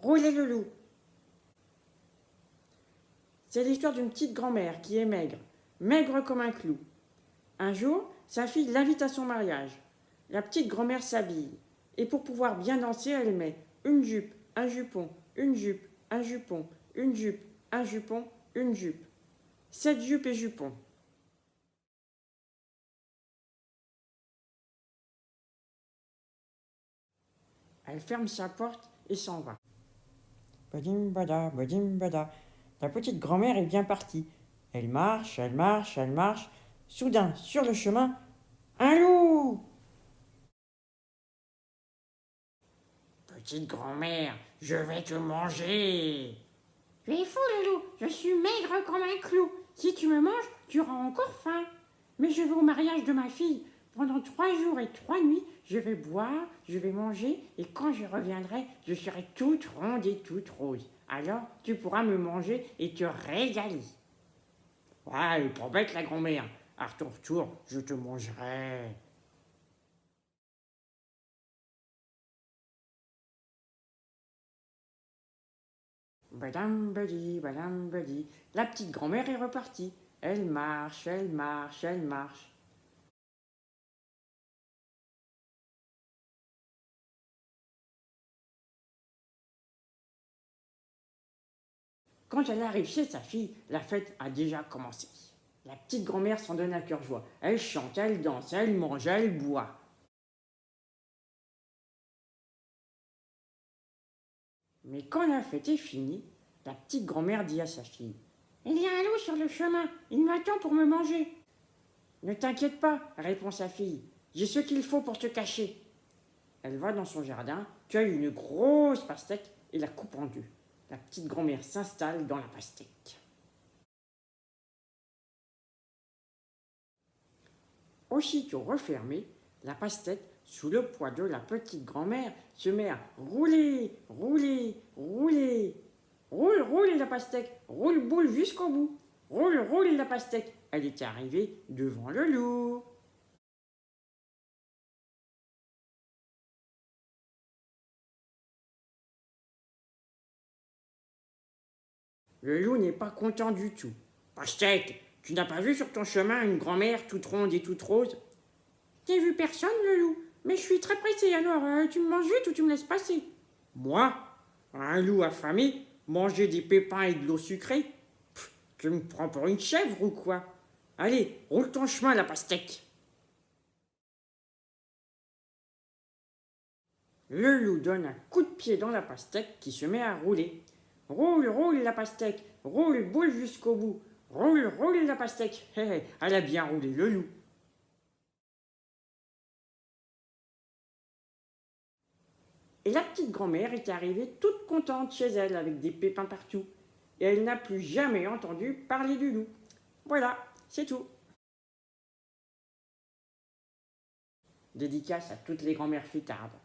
roulez le loup. C'est l'histoire d'une petite grand-mère qui est maigre, maigre comme un clou. Un jour, sa fille l'invite à son mariage. La petite grand-mère s'habille, et pour pouvoir bien danser, elle met une jupe, un jupon, une jupe, un jupon, une jupe, un jupon, une jupe. 7 jupes et jupons. Elle ferme sa porte et s'en va. Badim bada, badim bada. La petite grand-mère est bien partie. Elle marche, elle marche, elle marche. Soudain, sur le chemin, un loup! Petite grand-mère, je vais te manger. Tu es fou, le loup. Je suis maigre comme un clou. Si tu me manges, tu auras encore faim. Mais je vais au mariage de ma fille. Pendant 3 jours et 3 nuits, je vais boire, je vais manger, et quand je reviendrai, je serai toute ronde et toute rose. Alors, tu pourras me manger et te régaler. Ouais, pas bête la grand-mère. À ton retour, je te mangerai. Badam badi, badam badi. La petite grand-mère est repartie. Elle marche, elle marche, elle marche. Quand elle arrive chez sa fille, la fête a déjà commencé. La petite grand-mère s'en donne à cœur joie. Elle chante, elle danse, elle mange, elle boit. Mais quand la fête est finie, la petite grand-mère dit à sa fille: Il y a un loup sur le chemin, il m'attend pour me manger. Ne t'inquiète pas, répond sa fille, j'ai ce qu'il faut pour te cacher. Elle va dans son jardin, cueille une grosse pastèque et la coupe en deux. La petite grand-mère s'installe dans la pastèque. Aussitôt refermée, la pastèque, sous le poids de la petite grand-mère, se met à rouler, rouler, rouler. Roule, roule la pastèque, roule boule jusqu'au bout. Roule, roule la pastèque. Elle est arrivée devant le loup. Le loup n'est pas content du tout. Pastèque, tu n'as pas vu sur ton chemin une grand-mère toute ronde et toute rose? J'ai vu personne, le loup, mais je suis très pressé, alors tu me manges vite ou tu me laisses passer? Moi, un loup affamé, manger des pépins et de l'eau sucrée? Tu me prends pour une chèvre ou quoi? Allez, roule ton chemin, la pastèque. Le loup donne un coup de pied dans la pastèque qui se met à rouler. Roule, roule la pastèque, roule boule jusqu'au bout. Roule, roule la pastèque. Hé, hé, elle a bien roulé, le loup. Et la petite grand-mère est arrivée toute contente chez elle avec des pépins partout. Et elle n'a plus jamais entendu parler du loup. Voilà, c'est tout. Dédicace à toutes les grand-mères fêtardes.